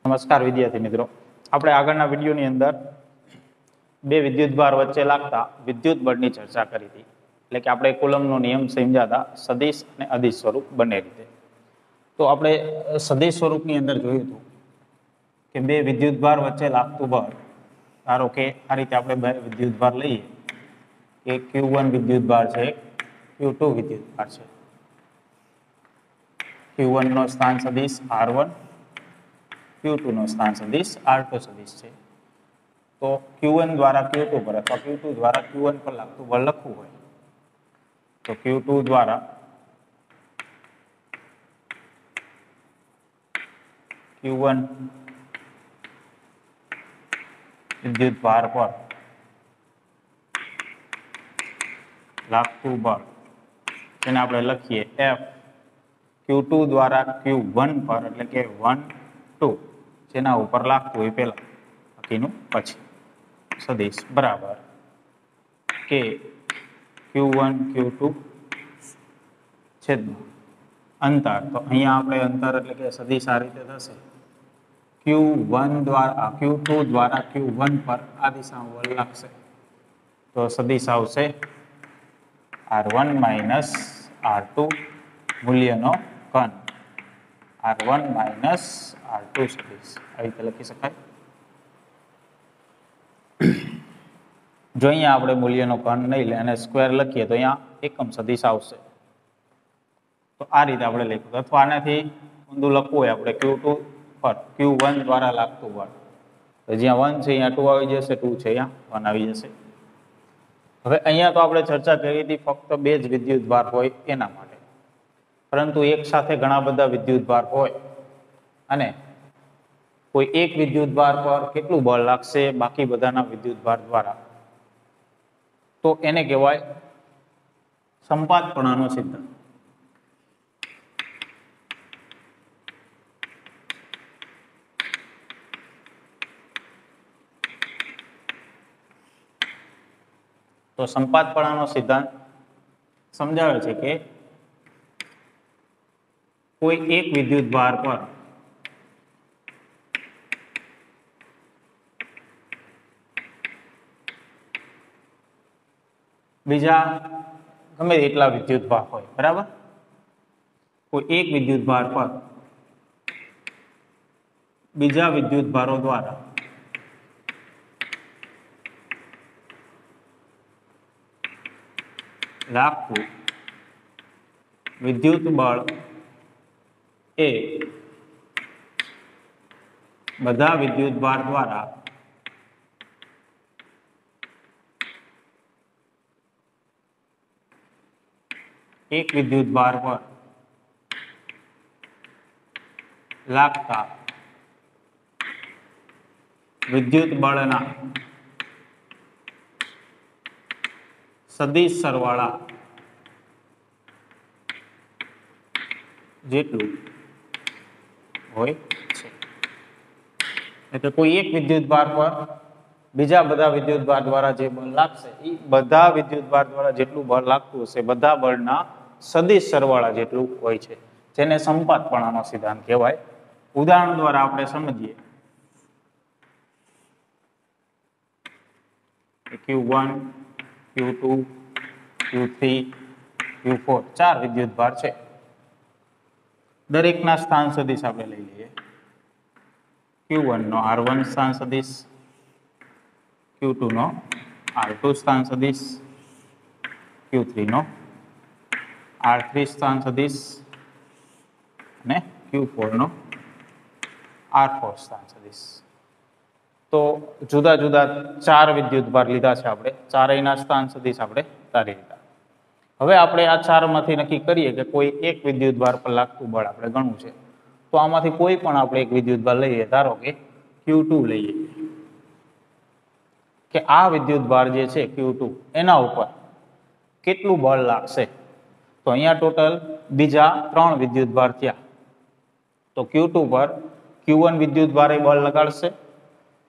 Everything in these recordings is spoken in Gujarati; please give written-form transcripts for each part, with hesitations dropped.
નમસ્કાર વિદ્યાર્થી મિત્રો, આપણે આગળના વિડીયોની અંદર બે વિદ્યુતભાર વચ્ચે લાગતા વિદ્યુત બળની ચર્ચા કરી હતી. એટલે કે આપણે કુલમ્બનો નિયમ સમજ્યા હતા, સદિશ અને અદિશ સ્વરૂપ બંને રીતે. તો આપણે સદિશ સ્વરૂપની અંદર જોયું હતું કે બે વિદ્યુતભાર વચ્ચે લાગતું બળ, ધારો કે આ રીતે આપણે બે વિદ્યુતભાર લઈએ કે Q1 વિદ્યુતભાર છે, Q2 વિદ્યુતભાર છે. Q1 નો સ્થાન સદિશ R1, Q2 નો સ્થાન સદિશ R2 સદિશ છે. તો Q1 દ્વારા Q2 પર અથવા Q2 દ્વારા Q1 પર લાગતું બળ લખવું હોય તો Q2 દ્વારા Q1 વિદ્યુતભાર પર લાગતું બળ, જેને આપણે લખીએ F Q2 દ્વારા Q1 પર, એટલે કે 1 2, જેના ઉપર લાગતું હોય પહેલા બાકીનું પછી, સદિશ બરાબર કે Q1 Q2 છેદમાં અંતર. તો અહીંયા આપણે અંતર એટલે કે સદિશ આ રીતે થશે, Q1 દ્વારા Q2 દ્વારા Q1 પર આ દિશામાં બળ લાગશે તો સદિશ આવશે R1 માઇનસ R2 મૂલ્યનો ઘન, R1 માઇનસ R2 સદિશ આવી રીતે લખી શકાય. જો અહીંયા આપણે મૂલ્યનો ઘન નહીં લે અને સ્ક્વેર લખીએ તો અહીંયા એકમ સદિશ આવશે. તો આ રીતે આપણે લખ્યું. અથવા આનાથી ઊંધું લખવું હોય આપણે Q2 પર Q1 દ્વારા લાગતું બળ, તો જ્યાં 1 છે અહીંયા 2 આવી જશે, 2 છે અહીંયા 1 આવી જશે. હવે અહીંયા તો આપણે ચર્ચા કરી હતી ફક્ત બે જ વિદ્યુતભાર હોય એના માટે, પરંતુ એક સાથે ઘણા બધા વિદ્યુતભાર હોય અને કોઈ એક વિદ્યુતભાર પર કેટલું બળ લાગશે બાકી બધાના વિદ્યુતભાર દ્વારા, તો એને કહેવાય સંપાતપણાનો સિદ્ધાંત. તો સંપાતપણાનો સિદ્ધાંત સમજાવે છે કે કોઈ એક વિદ્યુતભાર પર બીજા ગમે એટલા વિદ્યુતભાર હોય, બરાબર, કોઈ એક વિદ્યુતભાર પર બીજા વિદ્યુતભારો દ્વારા લાગતું વિદ્યુત બળ એ બધા વિદ્યુતભાર દ્વારા એક વિદ્યુતભાર પર લાગતા વિદ્યુત બળના સદિશ સરવાળા જેટલું હોય છે. એટલે કોઈ એક વિદ્યુતભાર પર બીજા બધા વિદ્યુતભાર દ્વારા જે બળ લાગશે એ બધા વિદ્યુતભાર દ્વારા જેટલું બળ લાગતું હશે બધા બળના સદિશ સરવાળા જેટલું હોય છે, જેને સંપાતપણાનો સિદ્ધાંત કહેવાય. ઉદાહરણ દ્વારા આપણે સમજીએ. Q1 Q2 Q3 Q4 ચાર વિદ્યુતભાર છે. દરેકના સ્થાન સદિશ આપણે લઈ લઈએ. Q1 નો R1 સ્થાન સદિશ, Q2 નો R2 સ્થાન સદિશ, Q3 નો R3 સ્થાન સદિશ અને Q4 નો R4 સ્થાન સદિશ. તો જુદા જુદા ચાર વિદ્યુતભાર લીધા છે આપણે, ચારેયના સ્થાન સદિશ આપણે તારી લીધા. હવે આપણે આ ચારમાંથી નક્કી કરીએ કે કોઈ એક વિદ્યુતભાર પર લાગતું બળ આપણે ગણવું છે. તો આમાંથી કોઈ પણ આપણે એક વિદ્યુતભાર લઈએ, ધારો કે Q2 લઈએ, કે આ વિદ્યુતભાર જે છે Q2 એના ઉપર કેટલું બળ લાગશે. તો અહીંયા ટોટલ બીજા 3 વિદ્યુતભાર થયા. તો Q2 પર Q1 વિદ્યુતભારે બળ લગાડશે,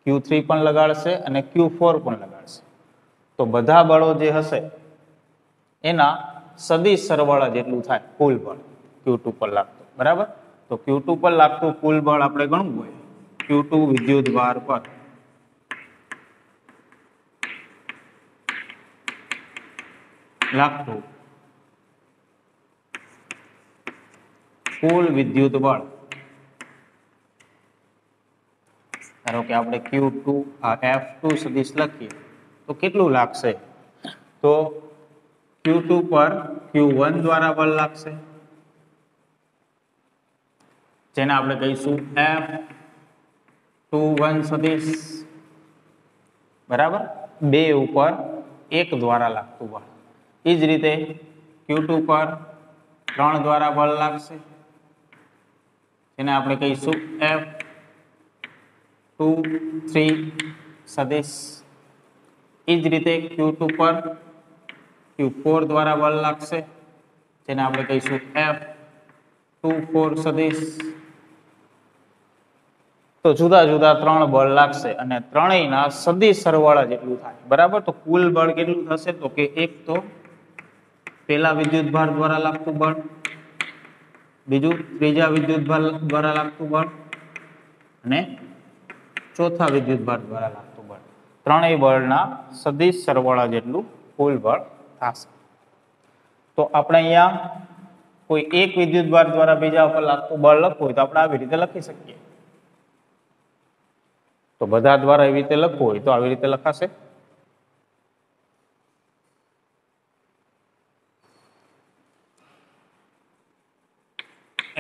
Q3 પણ લગાડશે અને Q4 પણ લગાડશે. તો બધા બળો જે હશે એના સદિશ સરવાળા જેટલું થાય કુલ બળ Q2 પર લાગતું, બરાબર. તો Q2 પર લાગતું કુલ બળ આપણે ગણવું હોય Q2 विद्युत भार पर लागतुं कुल विद्युत बळ, धारो के आपणे Q2 F2 सदिश लखीए तो केटलुं लागशे? तो Q2 पर Q1 द्वारा बल लागशे, जेने आपणे कहीशुं F21 सदिश बराबर 2 ઉપર 1 द्वारा लागतुं बळ। ए ज रीते Q2 पर 3 द्वारा बल लागशे, जेने आपणे कहीशुं F23 सदिश। ए ज रीते Q2 पर Q4 द्वारा बल लागशे, जेने आपणे कहीशुं F24 सदिश। तो जुदा जुदा 3 बळ लागशे अने त्रणेयना सदिश सरवाळा जेटલું થાય बराबर। तो कुल बळ કેટલું થશે? તો કે એક તો પહેલા વિદ્યુત ભાર દ્વારા લાગતું બળ, બીજું ત્રીજા વિદ્યુત ભાર દ્વારા લાગતું બળ અને ચોથા વિદ્યુત ભાર દ્વારા લાગતું બળ, ત્રણેય બળના સદિશ સરવાળા જેટલું કુલ બળ થશે। તો આપણે અહીંયા કોઈ એક વિદ્યુત ભાર દ્વારા બીજા ઉપર લાગતું બળ લખવું હોય તો આપણે આવી રીતે લખી શકીએ। તો બધા દ્વારા એવી રીતે લખવું હોય તો આવી રીતે લખાશે।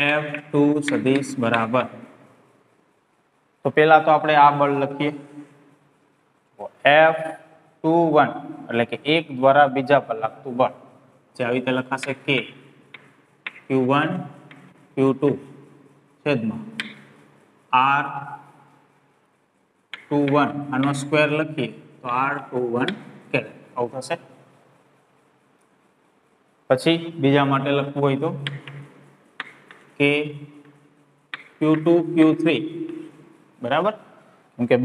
F2 સદિશ બરાબર, તો પહેલા તો આપણે આ બળ લખીએ, F21 એટલે કે એક દ્વારા બીજા પર લાગતું બળ, જે આવી રીતે લખાશે કે Q1 Q2 છેદમાં R21 આનો સ્ક્વેર લખીએ તો R21 કેરેટ આવું થશે। પછી બીજા માટે લખવું હોય તો કે Q2 Q3 બરાબર, કેમ કે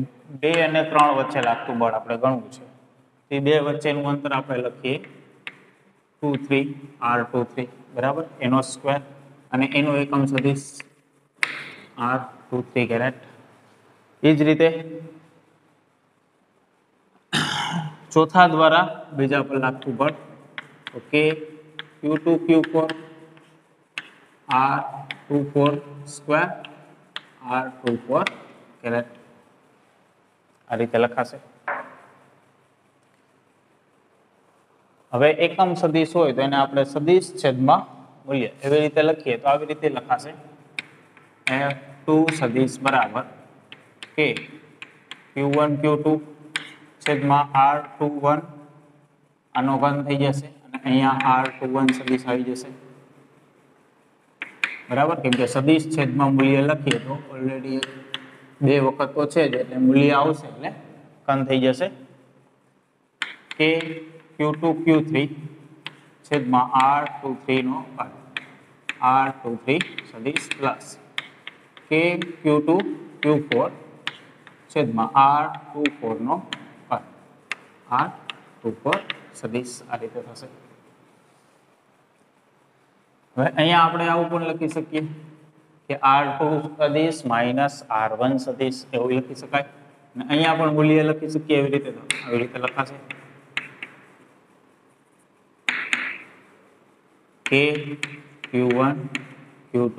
2 અને 3 વચ્ચે લાગતું બળ આપણે ગણવું છે, તે બે વચ્ચેનું અંતર આપણે લખીએ 23 R23 બરાબર, એનો સ્ક્વેર અને એનો એકમ સદિશ R23 કેરેટ। એ જ રીતે ચોથા દ્વારા બીજા પર લાગતું બળ okay Q2 Q4 R24 square R24 caret આ રીતે લખાશે। હવે એકમ સદિશ હોય તો એને આપણે સદિશ છેદમાં મૂલ્ય એવી રીતે લખીએ તો આવી રીતે લખાશે F2 સદિશ બરાબર કે Q1 Q2 છેદમાં R21 આનો ઘન થઈ જશે અને અહીંયા R21 સદિશ આવી જશે બરાબર, કેમ કે સદિશ છેદમાં મૂલ્ય લખીએ તો ઓલરેડી બે વખત તો છે જ એટલે મૂલ્ય આવશે એટલે ઘન થઈ જશે કે Q2 Q3 છેદમાં R23 નો ઘન R23 સદિશ પ્લસ કે Q2 Q4 છેદમાં R24 નો ઘન R24 સદિશ આ રીતે થશે। હવે અહીંયા આપણે આવું પણ લખી શકીએ કે R2 સદિશ માઇનસ R1 સદિશ એવું લખી શકાય અને અહીંયા પણ મૂલ્ય લખી શકીએ એવી રીતે, તો આવી રીતે લખાશે કે Q1 Q2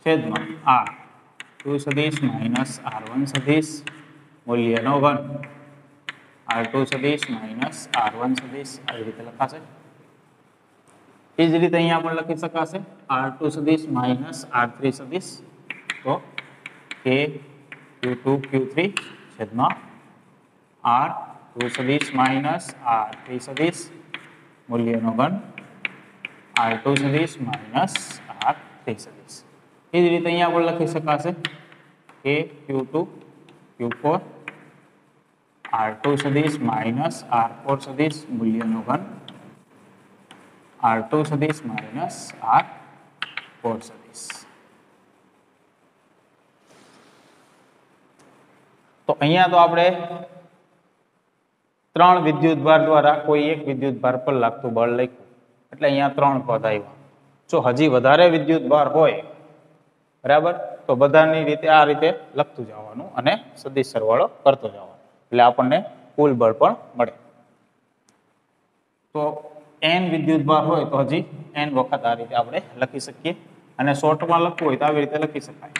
છેદમાં R2 સદિશ માઇનસ R1 સદિશ મૂલ્યનો ઘન R2 સદિશ માઇનસ R1 સદિશ આવી રીતે લખાશે। એ જ રીતે અહીંયા પણ લખી શકાશે R2 સદિશ માઇનસ R3 સદિશ, તો કે Q2 Q3 છેદમાં R2 સદિશ માઇનસ R3 સદિશ મૂલ્યનો ઘન R2 સદિશ માઇનસ R3 સદિશ। એ જ રીતે અહીંયા પણ લખી શકાશે કે Q2 Q4 R2 સદિશ માઇનસ R4 સદિશ મૂલ્યનો ઘન R2 સદિશ માઇનસ R4 સદિશ। તો અહીંયા તો આપણે 3 વિદ્યુત ભાર દ્વારા કોઈ એક વિદ્યુત ભાર પર લાગતું બળ લખ્યું એટલે અહીંયા 3 પદ આવ્યા। જો હજી વધારે વિદ્યુત ભાર હોય બરાબર તો બધાની રીતે આ રીતે લખતું જવાનું અને સદિશ સરવાળો કરતો જવાનો, એટલે આપણને કુલ બળ પણ મળે. તો n વિદ્યુતભાર હોય તો હજી n વખત આ રીતે આપણે લખી શકીએ, અને શોર્ટમાં લખવું હોય તો આવી રીતે લખી શકાય.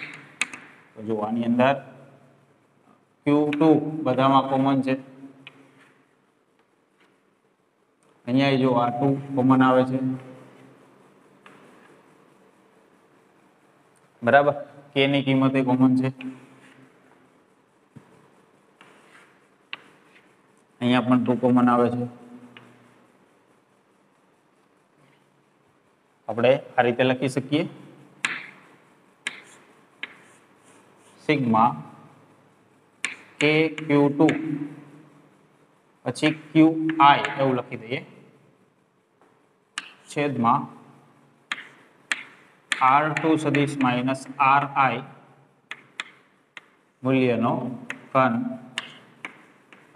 તો જો આની અંદર Q2 બધામાં કોમન છે, અહીંયા જો આ 2 કોમન આવે છે, બરાબર. k ની કિંમત એ કોમન છે, અહીંયા પણ 2 કોમન આવે છે. આપણે આ રીતે લખી શકીએ, સિગ્મા KQ2 પછી QI એવું લખી દઈએ, છેદમાં R2 સદિશ માઇનસ RI મૂલ્યનો ઘન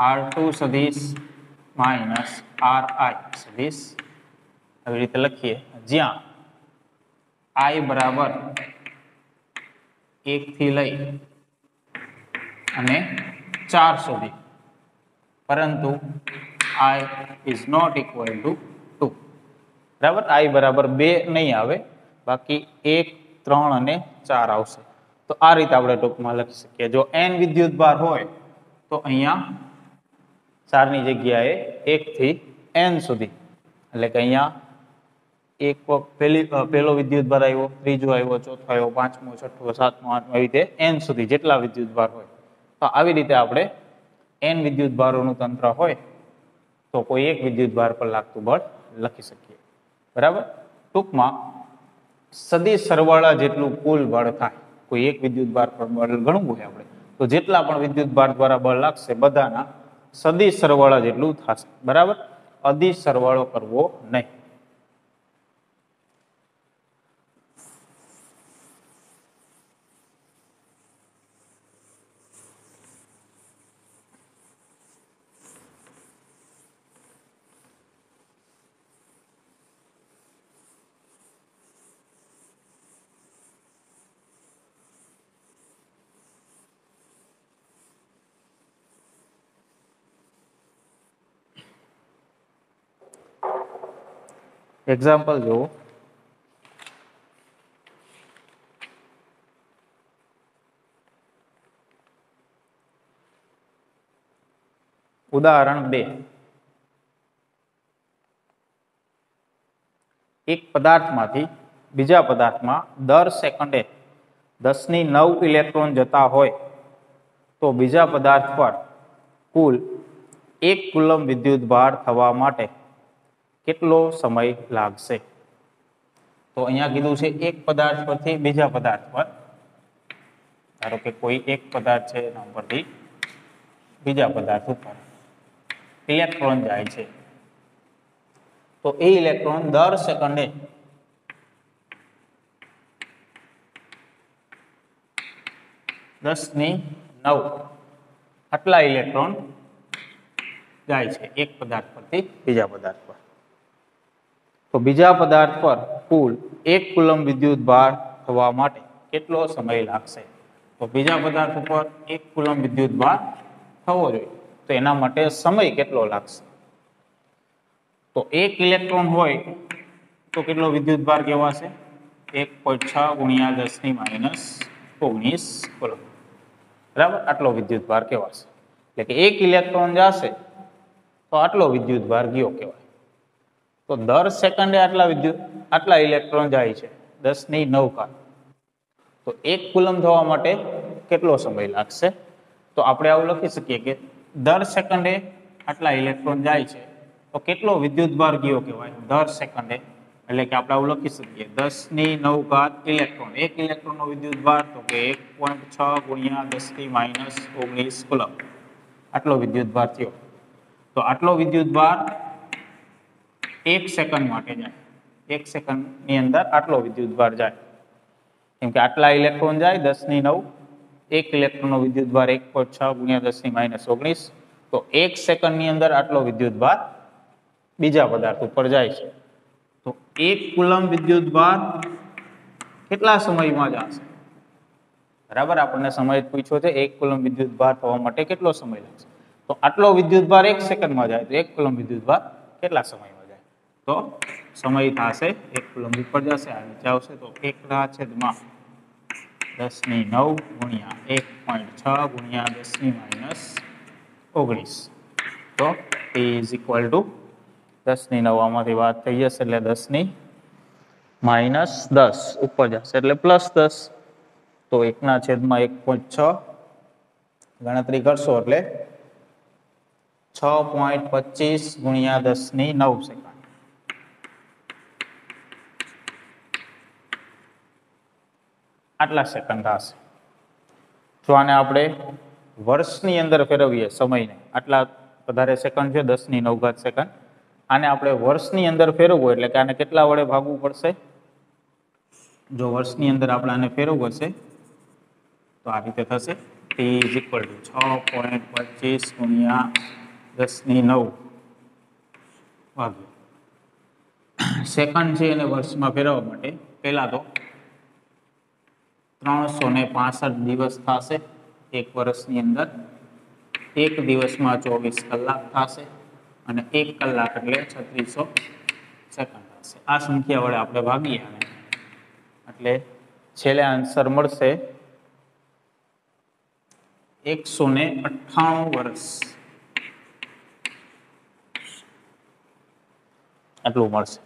R2 સદિશ માઇનસ RI સદિશ આવી રીતે લખીએ, જ્યાં I બરાબર 1 થી લઈ અને 4 સુધી, પરંતુ I is not equal to 2. બરાબર. I બરાબર 2 નહીં આવે, બાકી 1, 3 અને 4 આવશે. તો આ રીતે આપણે ટૂંકમાં લખી શકીએ. જો n વિદ્યુતભાર હોય તો અહીંયા 4 ની જગ્યાએ 1 થી n સુધી, એટલે કે અહીંયા એક પહેલો વિદ્યુતભાર આવ્યો, ત્રીજો આવ્યો, ચોથો આવ્યો, પાંચમો, છઠ્ઠો, સાતમો, આઠમો, એવી રીતે n સુધી જેટલા વિદ્યુતભાર હોય. તો આવી રીતે આપણે n વિદ્યુતભારોનું તંત્ર હોય તો કોઈ એક વિદ્યુતભાર પર લાગતું બળ લખી શકીએ. બરાબર. ટૂંકમાં સદિશ સરવાળા જેટલું કુલ બળ થાય, કોઈ એક વિદ્યુતભાર પર બળ ગણવું હોય આપણે, તો જેટલા પણ વિદ્યુતભાર દ્વારા બળ લાગશે બધાના સદિશ સરવાળા જેટલું થશે. બરાબર. અદિશ સરવાળો કરવો નહીં. એક્ઝામ્પલ જુઓ. ઉદાહરણ 2. એક પદાર્થમાંથી બીજા પદાર્થમાં દર સેકન્ડે 10⁹ ઇલેક્ટ્રોન જતા હોય તો બીજા પદાર્થ પર કુલ 1 કુલમ વિદ્યુતભાર થવા માટે કેટલો સમય લાગશે? તો અહીંયા કીધું છે એક પદાર્થ પરથી બીજા પદાર્થ પર, ધારો કે કોઈ એક પદાર્થ છે એના ઉપરથી બીજા પદાર્થ ઉપર ઇલેક્ટ્રોન જાય છે, તો એ ઇલેક્ટ્રોન દર સેકન્ડે 10⁹ આટલા ઇલેક્ટ્રોન જાય છે એક પદાર્થ પરથી બીજા પદાર્થ પર. તો બીજા પદાર્થ પર કુલ 1 કુલમ વિદ્યુતભાર થવા માટે કેટલો સમય લાગશે? તો બીજા પદાર્થ ઉપર 1 કુલમ વિદ્યુતભાર થવો જોઈએ, તો એના માટે સમય કેટલો લાગશે? તો 1 ઇલેક્ટ્રોન હોય તો કેટલો વિદ્યુતભાર કહેવાશે? 1.6 × 10⁻⁹ કુલમ. બરાબર. આટલો વિદ્યુતભાર કહેવાશે. એટલે કે 1 ઇલેક્ટ્રોન જશે તો આટલો વિદ્યુતભાર ગયો કહેવાય. તો દર સેકન્ડે આટલા ઇલેક્ટ્રોન જાય છે 10⁹. તો 1 કુલમ થવા માટે કેટલો સમય લાગશે? તો આપણે આવું લખી શકીએ કે દર સેકન્ડે આટલા ઇલેક્ટ્રોન જાય છે તો કેટલો વિદ્યુતભાર ગયો કહેવાય દર સેકન્ડે? એટલે કે આપણે આવું લખી શકીએ 10⁹ ઇલેક્ટ્રોન. 1 ઇલેક્ટ્રોનનો વિદ્યુતભાર તો કે 1.6 × 10⁻⁹ કુલમ. આટલો વિદ્યુતભાર થયો. તો આટલો વિદ્યુતભાર 1 સેકન્ડ માટે જાય. 1 સેકન્ડની અંદર આટલો વિદ્યુતભાર જાય. કેમ કે આટલા ઇલેક્ટ્રોન જાય 10⁹. 1 ઇલેક્ટ્રોનનો વિદ્યુતભાર 1.6 × 10⁻⁹. તો 1 સેકન્ડની અંદર આટલો વિદ્યુતભાર બીજા પદાર્થ ઉપર જાય છે. તો 1 કુલમ વિદ્યુતભાર કેટલા સમયમાં જશે? બરાબર, આપણને સમય પૂછ્યો છે 1 કુલમ વિદ્યુત ભાર થવા માટે કેટલો સમય લાગશે, તો આટલો વિદ્યુત ભાર 1 સેકન્ડમાં જાય તો 1 કુલમ વિદ્યુત ભાર કેટલા સમયમાં જાય, તો સમય થશે 1 કુલમ ઉપર જશે આ નીચે આવશે તો 1/10⁹ ગુણ્યા 1.6 ગુણ્યા 10⁻⁹ તો T ઇઝ ઇક્વલ ટુ 10⁹ આમાંથી વાત થઈ જશે એટલે 10⁻10 ઉપર જશે એટલે +10 તો 1/1.6 ગણતરી કરશો એટલે 6.25 ગુણ્યા 10⁹ સેકન્ડ. આટલા સેકન્ડ થશે. જો આને આપણે વર્ષની અંદર ફેરવીએ સમયને, આટલા વધારે સેકન્ડ છે 10⁹ સેકન્ડ, આને આપણે વર્ષની અંદર ફેરવવું એટલે કે આને કેટલા વડે ભાગવું પડશે, જો વર્ષની અંદર આપણે આને ફેરવવું હશે તો આ રીતે થશે T ઇઝ ઇક્વલ ટુ 6.25 ગુણ્યા 10⁹ ભાગ્યા સેકન્ડ છે એને વર્ષમાં ફેરવવા માટે પહેલા તો 365 દિવસ થશે એક વર્ષની અંદર, એક દિવસમાં 24 કલાક થશે અને 1 કલાક એટલે 3600 સેકન્ડ થશે. આ સંખ્યા વડે આપણે ભાગીએ આને એટલે છેલ્લે આન્સર મળશે 198 વર્ષ, આટલું મળશે.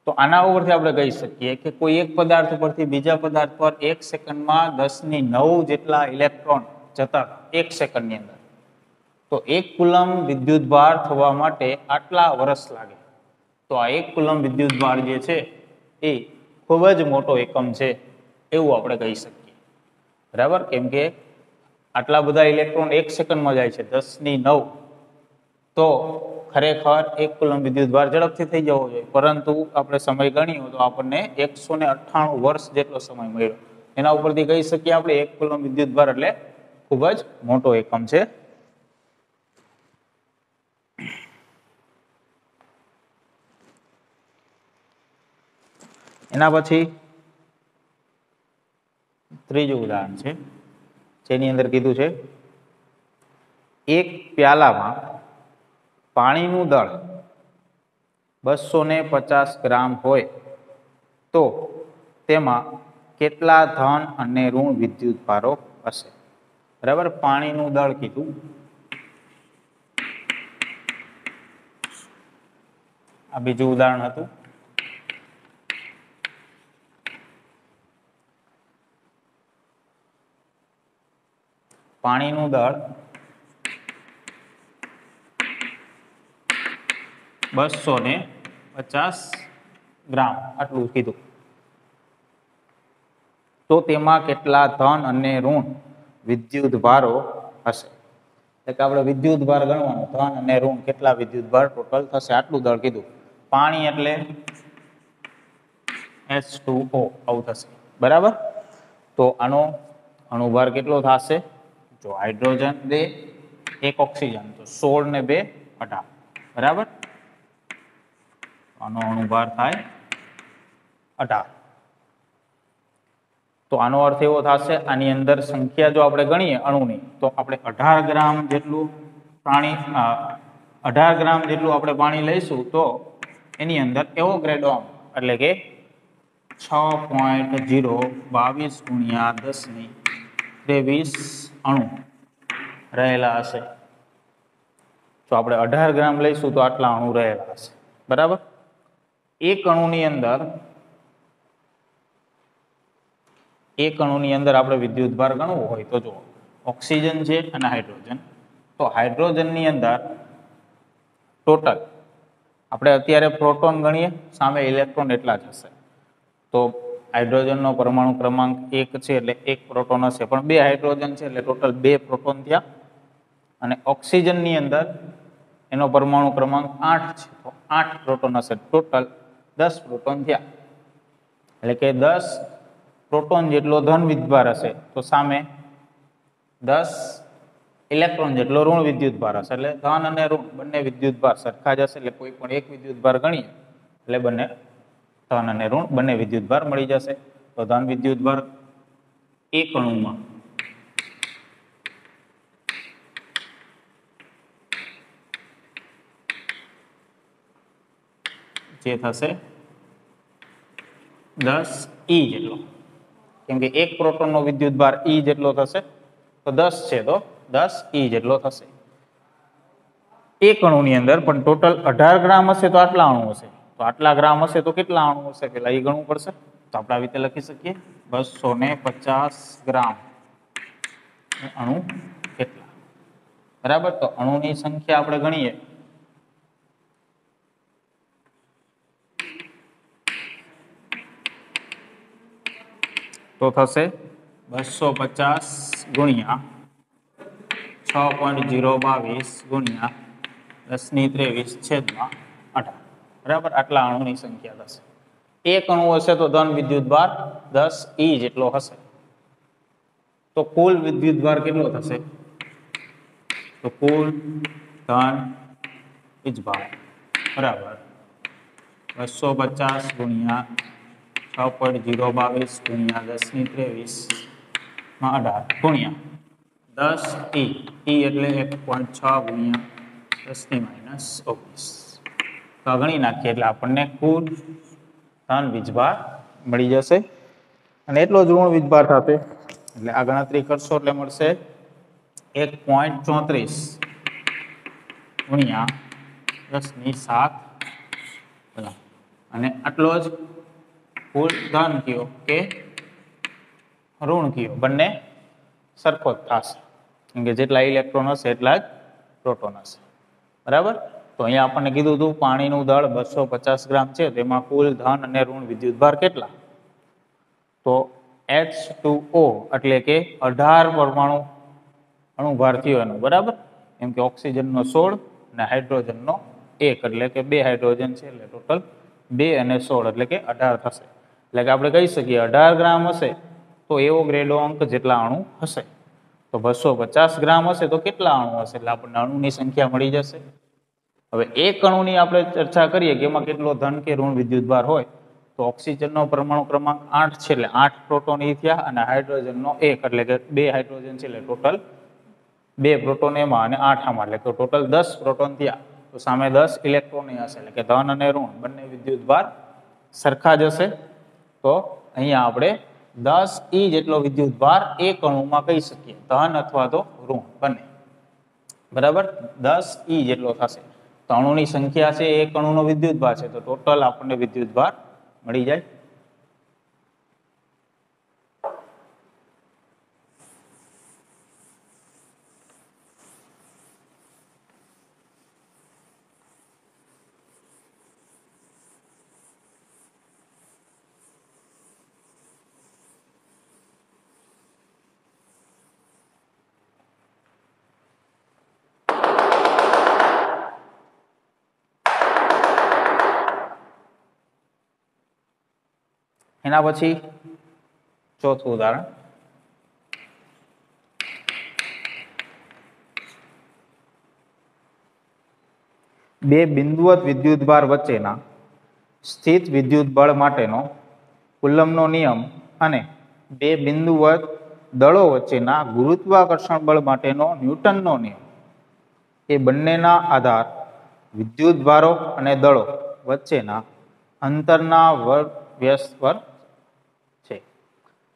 તો આના ઉપરથી આપણે કહી શકીએ કે કોઈ એક પદાર્થ પરથી બીજા પદાર્થ પર 1 સેકન્ડમાં 10⁹ જેટલા ઇલેક્ટ્રોન જતા 1 સેકન્ડની અંદર, તો 1 કુલમ વિદ્યુત ભાર થવા માટે આટલા વર્ષ લાગે. તો આ 1 કુલમ વિદ્યુત ભાર જે છે એ ખૂબ જ મોટો એકમ છે એવું આપણે કહી શકીએ. બરાબર, કેમ કે આટલા બધા ઇલેક્ટ્રોન 1 સેકન્ડમાં જાય છે 10⁹, તો ખરેખર 1 કુલમ વિદ્યુત ભાર ઝડપથી થઈ જવો જોઈએ, પરંતુ આપણે સમય ગણ્યો તો આપણને 198 વર્ષ જેટલો સમય મળ્યો. એના ઉપરથી કહી શકીએ આપણે 1 કુલમ વિદ્યુત ભાર એટલે ખૂબ જ મોટો એકમ છે. એના પછી ત્રીજું ઉદાહરણ છે જેની અંદર કીધું છે એક પ્યાલામાં પાણીનું દળ 250 ગ્રામ હોય તો તેમાં કેટલા ધન અને ઋણ વિદ્યુત ભારો હશે. બરાબર, પાણીનું દળ કીધું. આ બીજું ઉદાહરણ હતું. પાણીનું દળ 250 ગ્રામ આટલું કીધું, તો તેમાં કેટલા ધન અને ઋણ વિદ્યુત ભારો હશે. એટલે કે આપણે વિદ્યુત ભાર ગણવાનો, ધન અને ઋણ કેટલા વિદ્યુત ભાર ટોટલ થશે આટલું દળ કીધું. પાણી એટલે H2O આવું થશે. બરાબર, તો આનો અણુભાર કેટલો થશે, જો હાઇડ્રોજન 2 1 ઓક્સિજન તો 16 ને 2 18. બરાબર, આનો અણુભાર થાય 18. તો આનો અર્થ એવો થશે આની અંદર સંખ્યા જો આપણે ગણીએ અણુની તો આપણે 18 ગ્રામ જેટલું 18 ગ્રામ જેટલું આપણે પાણી લઈશું તો એની અંદર એવોગ્રેડો એટલે કે 6.022 ગુણ્યા 10⁻23 અણુ રહેલા હશે. તો આપણે 18 ગ્રામ લઈશું તો આટલા અણુ રહેલા હશે. બરાબર, એક અણુની અંદર આપણે વિદ્યુત ભાર ગણવો હોય તો જો ઓક્સિજન છે અને હાઇડ્રોજન, તો હાઇડ્રોજનની અંદર ટોટલ આપણે અત્યારે પ્રોટોન ગણીએ, સામે ઇલેક્ટ્રોન એટલા જ હશે. તો હાઇડ્રોજનનો પરમાણુ ક્રમાંક 1 છે એટલે 1 પ્રોટોન હશે, પણ 2 હાઇડ્રોજન છે એટલે ટોટલ 2 પ્રોટોન થયા. અને ઓક્સિજનની અંદર એનો પરમાણુ ક્રમાંક 8 છે તો 8 પ્રોટોન હશે, ટોટલ 10 પ્રોટોન થયા. એટલે કે 10 પ્રોટોન જેટલો ધન વિદ્યુતભાર હશે તો સામે 10 ઇલેક્ટ્રોન જેટલો ઋણ વિદ્યુતભાર હશે. એટલે ધન અને ઋણ બંને વિદ્યુતભાર સરખા જ હશે, એટલે કોઈ પણ એક વિદ્યુતભાર ગણીએ એટલે બંને ધન અને ઋણ બંને વિદ્યુતભાર મળી જશે. તો ધન વિદ્યુતભાર એક અણુમાં જે થશે 10 E જેટલો, કેમ કે એક પ્રોટોનનો વિદ્યુતભાર E જેટલો થશે, તો 10 છે તો 10 E જેટલો થશે એક અણુની અંદર. પણ ટોટલ 18 ગ્રામ હશે તો આટલા અણુ હશે, તો આટલા ગ્રામ હશે તો કેટલા અણુ હશે પેલા એ ગણવું પડશે. તો આપણે આવી રીતે લખી શકીએ 250 ગ્રામ અણુ કેટલા, બરાબર. તો અણુની સંખ્યા આપણે ગણીએ તો થશે 250 ગુણ્યા 6.022 ગુણ્યા 10⁻23/18, બરાબર. આટલા અણુની સંખ્યા થશે. એક અણુ હશે તો ધન વિદ્યુતભાર 10 E જેટલો હશે. તો કુલ વિદ્યુતભાર કેટલો થશે? તો કુલ ધન વીજભાર બરાબર 250 ગુણ્યા 6.022 ગુણ્યા 10⁻23/18 ગુણ્યા 10 E. E એટલે 1.6 ગુણ્યા 10⁻19. તો ગણી નાખીએ એટલે આપણને કુલ ધન વીજભાર મળી જશે, અને એટલો જ ઋણ વીજભાર થશે. એટલે આ ગણતરી કરશો એટલે મળશે 1.34 ગુણ્યા 10⁻7, અને આટલો જ કુલ ધન કયો કે ઋણ કયો, બંને સરખો જ થશે, કેમ કે જેટલા ઇલેક્ટ્રોન હશે એટલા જ પ્રોટોન હશે, બરાબર. તો અહીંયા આપણને કીધું હતું પાણીનું દળ 250 ગ્રામ છે, તેમાં કુલ ધન અને ઋણ વિદ્યુતભાર કેટલા? તો H2O એટલે કે 18 પરમાણુ અણુભાર થયો એનો, બરાબર. એમ કે ઓક્સિજનનો 16 અને હાઇડ્રોજનનો 1, એટલે કે 2 હાઇડ્રોજન છે, એટલે ટોટલ 2 અને 16 એટલે કે 18 થશે. એટલે કે આપણે કહી શકીએ 18 ગ્રામ હશે તો એવો ગ્રેડો અંક જેટલા અણુ હશે. તો 250 ગ્રામ હશે તો કેટલા અણુ હશે, એટલે આપણને અણુની સંખ્યા મળી જશે. હવે એક અણુની આપણે ચર્ચા કરીએ કે એમાં કેટલો ધન કે ઋણ વિદ્યુતભાર હોય, તો ઓક્સિજનનો પરમાણુ ક્રમાંક 8 છે, એટલે 8 પ્રોટોન એ થયા, અને હાઇડ્રોજનનો 1 એટલે કે 2 હાઇડ્રોજન છે, એટલે ટોટલ 2 પ્રોટોન એમાં અને 8 આમાં, એટલે ટોટલ 10 પ્રોટોન થયા. તો સામે 10 ઇલેક્ટ્રોન હશે, એટલે કે ધન અને ઋણ બંને વિદ્યુતભાર સરખા જ હશે. તો અહીંયા આપણે 10 E જેટલો વિદ્યુતભાર એક અણુમાં કહી શકીએ, ધન અથવા તો ઋણ બંને, બરાબર. 10 E જેટલો થશે. તો અણુની સંખ્યા છે, એક અણુનો વિદ્યુતભાર છે, તો ટોટલ આપણને વિદ્યુતભાર મળી જાય. એના પછી ચોથું ઉદાહરણ, બે બિંદુવત વિદ્યુતભાર વચ્ચેના સ્થિત વિદ્યુતબળ માટેનો કુલમ્બનો નિયમ અને બે બિંદુવત દળો વચ્ચેના ગુરુત્વાકર્ષણ બળ માટેનો ન્યૂટનનો નિયમ એ બંનેના આધાર વિદ્યુતભારો અને દળો વચ્ચેના અંતરના વ્યસ્ત પર છે.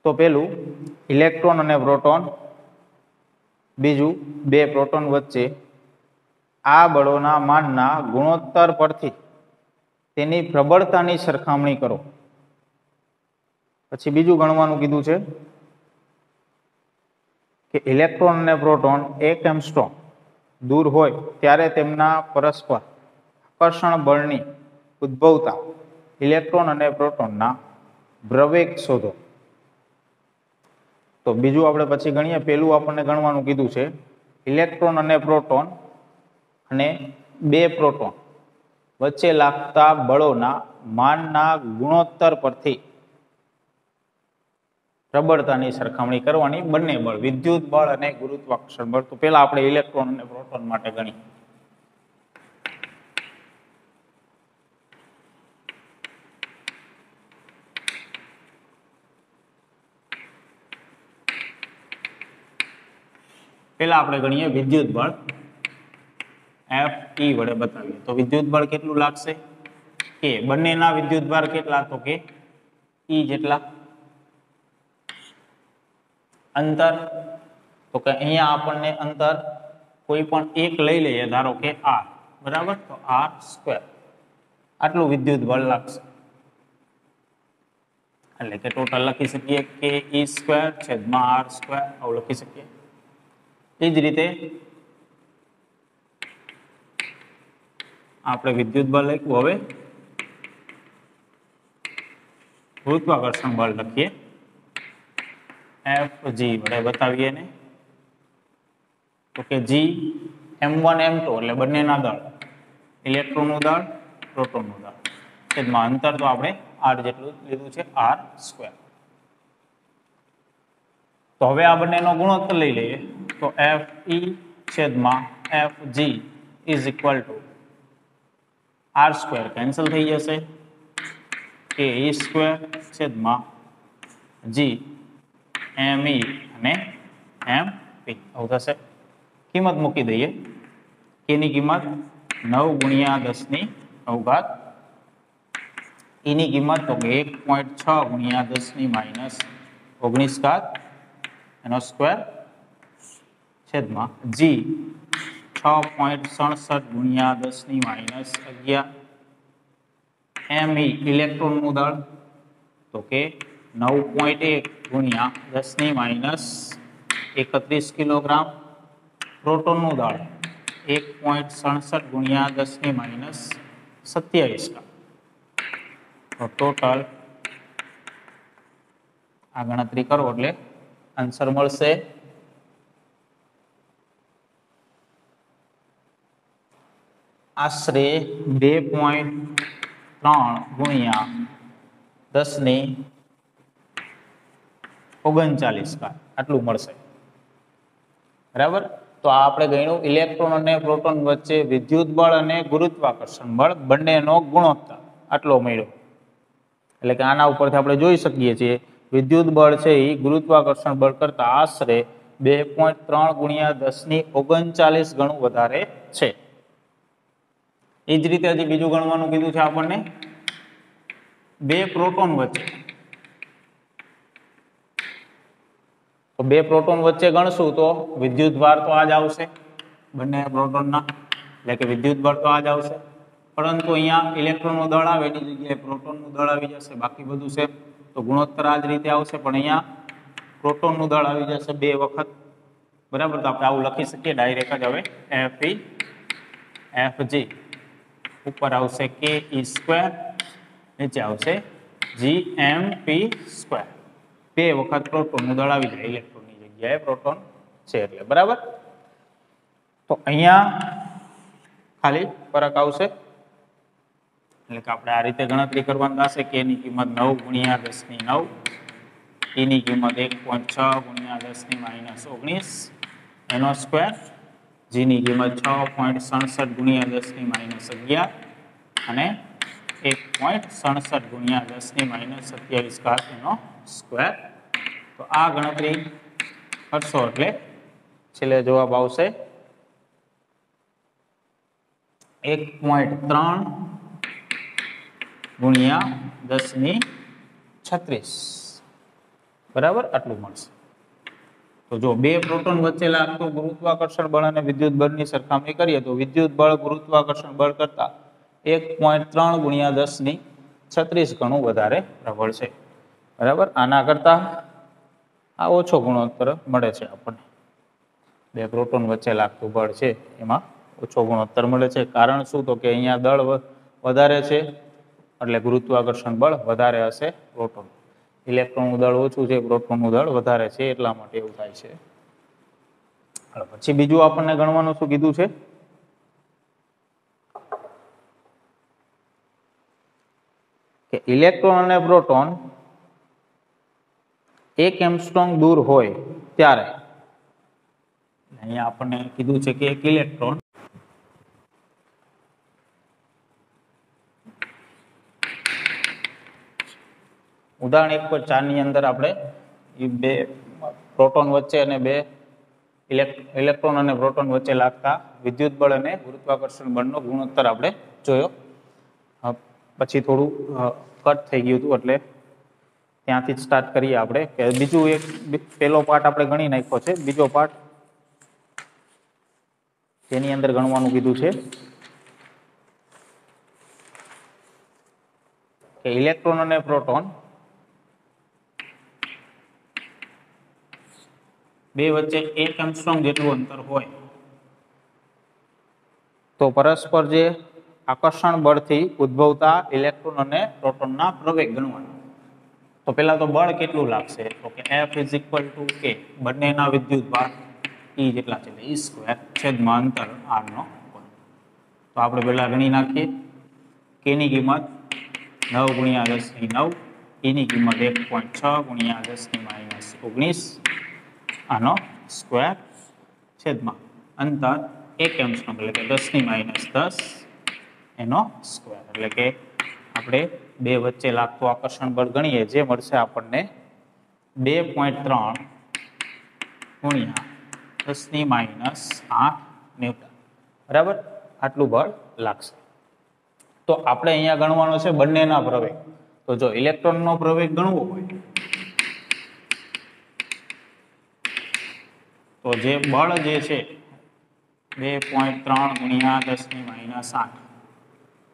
તો પેલું ઇલેક્ટ્રોન અને પ્રોટોન, બીજું બે પ્રોટોન વચ્ચે આ બળોના માનના ગુણોત્તર પરથી તેની પ્રબળતાની સરખામણી કરો. પછી બીજું ગણવાનું કીધું છે કે ઇલેક્ટ્રોન અને પ્રોટોન 1 એંગસ્ટ્રોમ દૂર હોય ત્યારે તેમના પરસ્પર આકર્ષણ બળની ઉદ્ભવતા ઇલેક્ટ્રોન અને પ્રોટોનના પ્રવેગ શોધો. તો બીજું આપણે પછી ગણીએ. પેલું આપણને ગણવાનું કીધું છે ઇલેક્ટ્રોન અને પ્રોટોન અને બે પ્રોટોન વચ્ચે લાગતા બળોના માનના ગુણોત્તર પરથી પ્રબળતાની સરખામણી કરવાની. બંને બળ વિદ્યુત બળ અને ગુરુત્વાકર્ષણ બળ. તો પેલા આપણે ઇલેક્ટ્રોન અને પ્રોટોન માટે ગણીએ. પહેલા આપણે ગણીએ વિદ્યુત બળ F E વડે બતાવીએ તો વિદ્યુત બળ કેટલું લાગશે કે બંનેના વિદ્યુત ભાર કેટલા તો કે E જેટલા અંતર તો કે અહીંયા આપણને અંતર કોઈ પણ એક લઈ લઈએ ધારો કે r બરાબર તો r² આટલું વિદ્યુત બળ લાગશે એટલે કે ટોટલ લખી શકીએ કે E² છેદમાં r² આવું લખી શકીએ એ જ રીતે આપણે વિદ્યુત બળ લખ્યું હવે ગુરુત્વાકર્ષણ બળ લખીએ Fg વડે બતાવીએ ને તો કે G m1 m2 એટલે બંનેના દળ ઇલેક્ટ્રોનનું દળ પ્રોટોનનું દળ છેદમાં અંતર તો આપણે r જેટલું લીધું છે r². તો હવે આ બંનેનો ગુણોત્તર લઈ લઈએ તો Fe છેદમાં Fg is equal to r² cancel થઈ જશે કે E² છેદમાં G me અને mp આવું થશે કિંમત મૂકી દઈએ k ની કિંમત 9 ગુણ્યા 10 ની 9 ઘાત e ની કિંમત તો 1.6 ગુણ્યા 10 ની માઈનસ 19 ઘાત એનો સ્ક્વેર છેદમાં g 6.67 ગુણ્યા 10 ની માઈનસ 11 me ઇલેક્ટ્રોનનું દળ તો કે 9.1 ગુણ્યા 10 ની માઈનસ 31 કિલોગ્રામ પ્રોટોનનું દળ 1.67 ગુણ્યા 10 ની માઈનસ 27 ગ્રામ તો ટોટલ આ ગણતરી કરો એટલે આન્સર મળશે આશરે 2.3 ગુણ્યા 10 ની 39 ઘાત આટલું મળશે બરાબર. તો આ આપણે ગણ્યું ઇલેક્ટ્રોન અને પ્રોટોન વચ્ચે વિદ્યુત બળ અને ગુરુત્વાકર્ષણ બળ બંનેનો ગુણોત્તર આટલો મળ્યો એટલે કે આના ઉપરથી આપણે જોઈ શકીએ છીએ વિદ્યુત બળ છે એ ગુરુત્વાકર્ષણ બળ કરતા આશરે 2.3 ગુણ્યા 10 ની 39 ગણું વધારે છે. એ જ રીતે હજી બીજું ગણવાનું કીધું છે આપણને બે પ્રોટોન વચ્ચે તો બે પ્રોટોન વચ્ચે ગણશું તો વિદ્યુત ભાર તો આ જ આવશે બંને પ્રોટોનના એટલે કે વિદ્યુત બળ તો આ જ આવશે પરંતુ અહીંયા ઇલેક્ટ્રોનનું દળ આવે એની જગ્યાએ પ્રોટોનનું દળ આવી જશે બાકી બધું છે તો ગુણોત્તર આ જ રીતે આવશે પણ અહીંયા પ્રોટોનનું દળ આવી જશે બે વખત બરાબર. તો આપણે આવું લખી શકીએ ડાયરેક્ટ જ હવે Fe Fg ઉપર આવશે ke² નીચે આવશે gmp². બે વખત પ્રોટોનનું દળ આવી જાય ઇલેક્ટ્રોનની જગ્યાએ પ્રોટોન છે એટલે બરાબર. તો અહીંયા ખાલી ફરક આવશે એટલે કે આપણે આ રીતે ગણતરી કરવાની થશે કે ની કિંમત 9 ગુણ્યા 10 ની 9 e ની કિંમત 1.6 ગુણ્યા 10 ની માઈનસ 19 એનો સ્ક્વેર g ની કિંમત 6.67 ગુણ્યા 10 ની માઈનસ 11 અને 1.67 ગુણ્યા 10 ની માઈનસ 27 ઘાત એનો સ્ક્વેર. તો આ ગણતરી કરશો એટલે છેલ્લે જવાબ આવશે 1.3 ગુણ્યા 10 ની 36 બરાબર આટલું મળશે. તો જો બે પ્રોટોન વચ્ચે લાગતું ગુરુત્વાકર્ષણ બળ અને વિદ્યુત બળની સરખામણી કરીએ તો વિદ્યુત બળ ગુરુત્વાકર્ષણ બળ કરતા 1.3 ગુણ્યા 10 ની 36 ગણું વધારે પ્રબળ છે બરાબર. આના કરતા આ ઓછો ગુણોત્તર મળે છે આપણને બે પ્રોટોન વચ્ચે લાગતું બળ છે એમાં ઓછો ગુણોત્તર મળે છે. કારણ શું તો કે અહીંયા દળ વધારે છે એટલે ગુરુત્વાકર્ષણ બળ વધારે હશે પ્રોટોન ઇલેક્ટ્રોનનું દળ ઓછું છે પ્રોટોનનું દળ વધારે છે એટલા માટે એવું થાય છે. પછી બીજું આપણને ગણવાનું શું કીધું છે કે ઇલેક્ટ્રોન અને પ્રોટોન 1 એંગસ્ટ્રોમ દૂર હોય ત્યારે અહીંયા આપણને કીધું છે કે એક ઇલેક્ટ્રોન ઉદાહરણ 1.4 ની અંદર આપણે બે પ્રોટોન વચ્ચે અને બે ઇલેક્ટ્રોન અને પ્રોટોન વચ્ચે લાગતા વિદ્યુત બળ અને ગુરુત્વાકર્ષણ બળનો ગુણોત્તર આપણે જોયો. પછી થોડું કટ થઈ ગયું હતું એટલે ત્યાંથી જ સ્ટાર્ટ કરીએ આપણે કે બીજું એક પહેલો પાર્ટ આપણે ગણી નાખ્યો છે. બીજો પાર્ટ તેની અંદર ગણવાનું કીધું છે કે ઇલેક્ટ્રોન અને પ્રોટોન બે વચ્ચે 1 એંગસ્ટ્રોમ જેટલું અંતર હોય તો પરસ્પર જે આકર્ષણ બળથી ઉદ્ભવતા ઇલેક્ટ્રોન અને પ્રોટોનના પ્રવેગ ગણવાનો. તો પહેલા તો બળ કેટલું લાગશે તો કે F = K બંનેના વિદ્યુતભાર E જેટલા છે E² છેદમાં અંતર r નો કોણ. તો આપણે પહેલા ગણી નાખીએ. K ની કિંમત 9 × 10⁹ E ની કિંમત 1.6 × 10⁻19 આનો સ્ક્વેર છેદમાં અંતર 1 એંગસ્ટ્રોમ એટલે કે 10⁻10 એનો સ્ક્વેર એટલે કે આપણે બે વચ્ચે લાગતું આકર્ષણ બળ ગણીએ જે મળશે આપણને 2.3 × 10⁻8 ન્યૂટન. બરાબર, આટલું બળ લાગશે. તો આપણે અહીંયા ગણવાનો છે બંનેના પ્રવેગ. તો જો ઇલેક્ટ્રોનનો પ્રવેગ ગણવો હોય તો જે બળ જે છે 2.3 × 10⁻8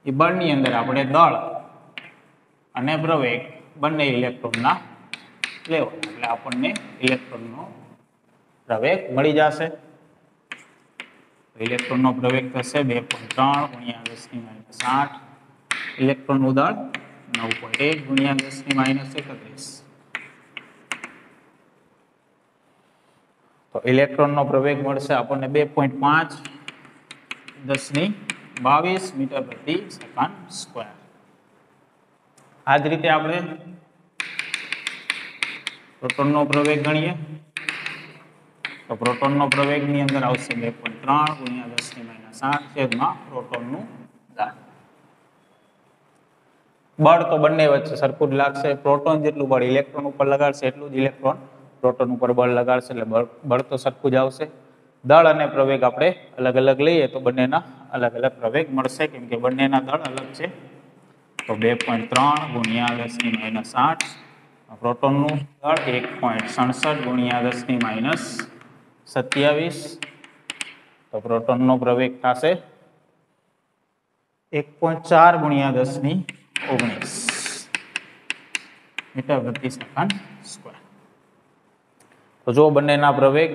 એ બળની અંદર આપણે દળ અને પ્રવેગ બંને ઇલેક્ટ્રોનના લેવાના એટલે આપણને ઇલેક્ટ્રોનનો પ્રવેગ મળી જશે. ઇલેક્ટ્રોનનો પ્રવેગ થશે 2.3 × 10⁻8 ઇલેક્ટ્રોનનું દળ 9.1 × 10⁻31. તો ઇલેક્ટ્રોનનો પ્રવેગ મળશે આપણને 2.5 10⁻22 મીટર/સેકન્ડ². આ જ રીતે આપણે પ્રોટોનનો પ્રવેગ ગણીએ તો પ્રોટોનનો પ્રવેગની અંદર આવશે 2.3 × 10⁻8 છેદમાં પ્રોટોનનું દળ. બળ તો બંને વચ્ચે સરખું જ લાગશે. પ્રોટોન જેટલું બળ ઇલેક્ટ્રોન ઉપર લગાડશે એટલું જ ઇલેક્ટ્રોન પ્રોટોન ઉપર બળ લગાડશે એટલે બળ તો સરખું જ આવશે. દળ અને પ્રવેગ આપણે અલગ અલગ લઈએ તો બંનેના અલગ અલગ પ્રવેગ મળશે કેમ કે બંનેના દળ અલગ છે. તો 2.3 × 10⁻8 પ્રોટોનનું દળ 1.67 × 10⁻27 તો પ્રોટોનનો પ્રવેગ થશે 1.4 × 10⁻19 મીટર/સેકન્ડ². તો જો બંનેના પ્રવેગ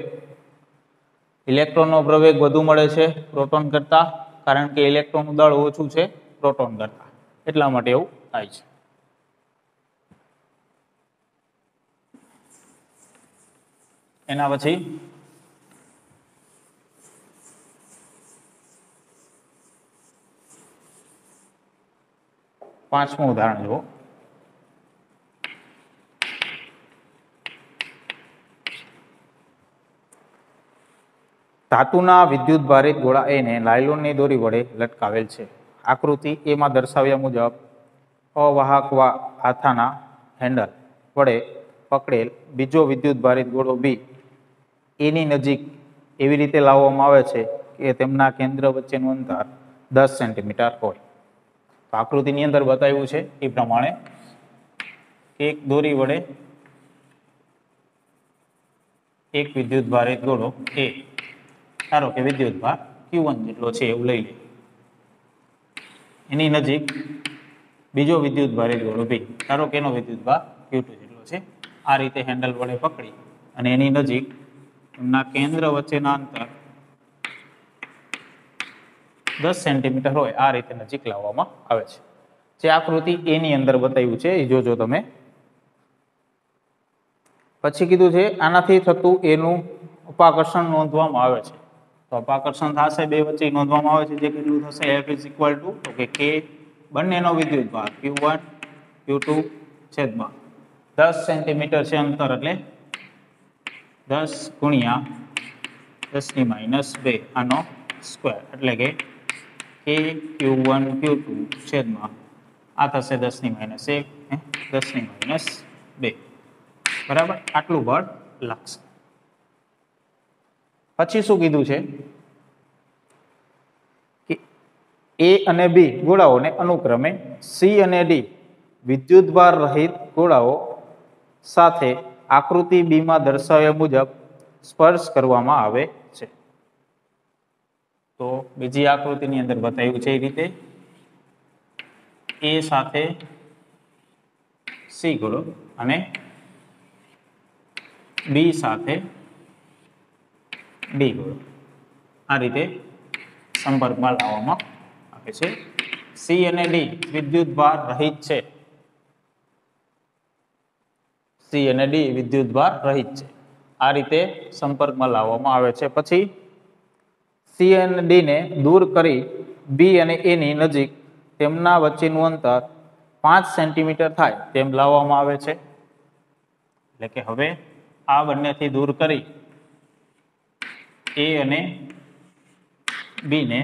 ઇલેક્ટ્રોનનો પ્રવેગ વધુ મળે છે પ્રોટોન કરતા કારણ કે ઇલેક્ટ્રોનનું દળ ઓછું છે પ્રોટોન કરતા એટલા માટે એવું થાય છે. એના પછી પાંચમું ઉદાહરણ જુઓ. ધાતુના વિદ્યુત ભારિત ગોળા એને લાયલોનની દોરી વડે લટકાવેલ છે. આકૃતિ એમાં દર્શાવ્યા મુજબ અવાહક હાથાના હેન્ડલ વડે પકડેલ બીજો વિદ્યુત ભારિત ગોળો બી એની નજીક એવી રીતે લાવવામાં આવે છે કે તેમના કેન્દ્ર વચ્ચેનું અંતર 10 સેન્ટીમીટર હોય. તો આકૃતિની અંદર બતાવ્યું છે એ પ્રમાણે એક દોરી વડે એક વિદ્યુત ભારિત ગોળો એ ધારો કે વિદ્યુત ભાર Q1 જેટલો છે એવું લઈ લે. એની નજીક બીજો વિદ્યુત ભારિત ગોળો બી ધારો કે એનો વિદ્યુત ભાર Q2 જેટલો છે. આ રીતે હેન્ડલ વડે પકડી અને એની નજીક એમના કેન્દ્ર વચ્ચેના અંતર 10 સેન્ટીમીટર હોય આ રીતે નજીક લાવવામાં આવે છે. જે આકૃતિ એની અંદર બતાવ્યું છે એ જોજો તમે. પછી કીધું છે આનાથી થતું એનું અપાકર્ષણ નોંધવામાં આવે છે. તો અપાકર્ષણ થશે બે વચ્ચે નોંધવામાં આવે છે જે કેટલું થશે F = તો કે K બંનેનો વિદ્યુત ભાર Q1 Q2 છેદમાં 10 સેન્ટીમીટર છે અંતર એટલે 10 × 10⁻2 આનો સ્ક્વેર એટલે કે K Q1 Q2 છેદમાં આ થશે 10⁻1 10⁻2 બરાબર. આટલું બળ લાગશે. પછી શું કીધું છે કે એ અને બી ગોળાઓને અનુક્રમે સી અને ડી વિદ્યુતભાર રહિત ગોળાઓ સાથે આકૃતિ બી માં દર્શાવ્યા મુજબ સ્પર્શ કરવામાં આવે છે. તો બીજી આકૃતિની અંદર બતાવ્યું છે એ રીતે એ સાથે સી ગોળો અને બી સાથે ડી ગોળો આ રીતે સંપર્કમાં લાવવામાં આવે છે. સી અને ડી વિદ્યુતભાર રહિત છે. સી અને ડી વિદ્યુતભાર રહિત છે. આ રીતે સંપર્કમાં લાવવામાં આવે છે. પછી સી અને ડી ને દૂર કરી બી અને એ ની નજીક તેમના વચ્ચેનું અંતર 5 સેન્ટીમીટર થાય તેમ લાવવામાં આવે છે. એટલે કે હવે આ બંનેથી દૂર કરી એ અને બી ને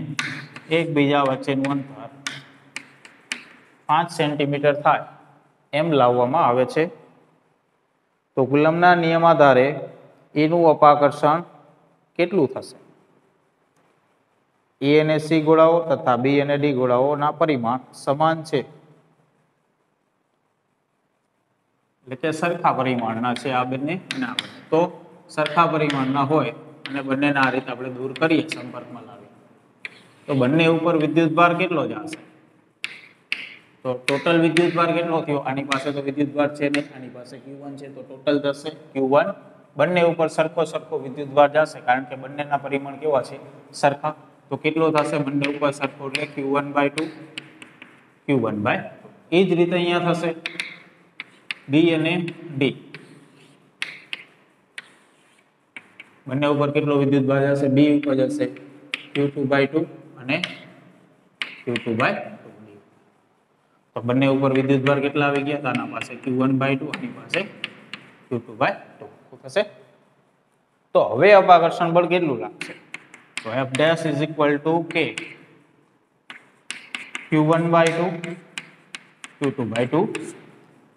એકબીજા વચ્ચેનું અંતર 5 સેન્ટીમીટર થાય એમ લાવવામાં આવે છે. તો કુલમ્બના નિયમ આધારે એનું અપાકર્ષણ કેટલું થશે? એ અને સી ગોળાઓ તથા બી અને ડી ગોળાઓના પરિમાણ સમાન છે, એટલે કે સરખા પરિમાણના છે આ બંને અને આ બંને. તો સરખા પરિમાણના હોય અને બંનેને આ રીતે આપણે દૂર કરીએ, સંપર્કમાં લાવીએ, તો બંને ઉપર વિદ્યુતભાર કેટલો જશે? તો ટોટલ વિદ્યુતભાર કેટલો થયો? આની પાસે તો વિદ્યુતભાર છે નહીં, આની પાસે Q1 છે, તો ટોટલ થશે Q1. બંને ઉપર સરખો વિદ્યુતભાર જશે કારણ કે બંનેના પરિમાણ કેવા છે? સરખા. તો કેટલો થશે બંને ઉપર સરખો? એટલે Q1/2 Q1/2. એ જ રીતે અહીંયા થશે બી અને ડી, બંને ઉપર કેટલો વિદ્યુતભાર જશે? બી ઉપર જશે Q2/2 અને Q2/2. તો બંને ઉપર વિદ્યુતભાર કેટલા આવી ગયા? આના પાસે Q1/2, આની પાસે Q2/2 થશે. તો હવે અપાકર્ષણ બળ કેટલું લાગશે? તો F dash is equal to K Q1/2 Q2/2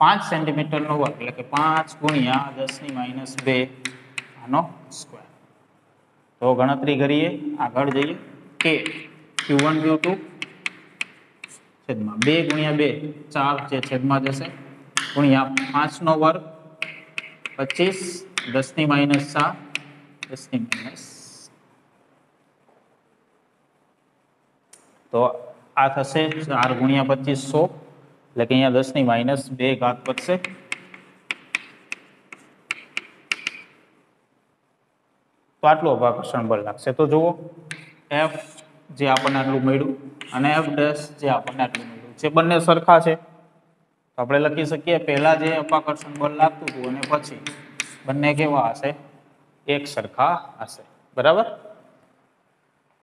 5 centimetre નો વર્ગ, એટલે કે 5 ગુણ્યા 10⁻², આનો સ્ક્વેર. તો ગણતરી કરીએ, આગળ જઈએ. કે Q1 Q2 છેદમાં 2 ગુણ્યા 2 4 જે છેદમાં જશે, ગુણ્યા 5 નો વર્ગ 25 10⁻4 10⁻, તો આ થશે 4 ગુણ્યા 25 100, એટલે કે અહીંયા 10⁻2 ઘાત વધશે. તો આટલું અપાકર્ષણ બળ લાગશે. તો જુઓ F જે આપણને આટલું મળ્યું અને F ડેશ જે આપણને આટલું મળ્યું છે, બંને સરખા છે. તો આપણે લખી શકીએ પહેલા જે અપાકર્ષણ બળ લાગતું હતું અને પછી બંને કેવા હશે? એક સરખા હશે. બરાબર.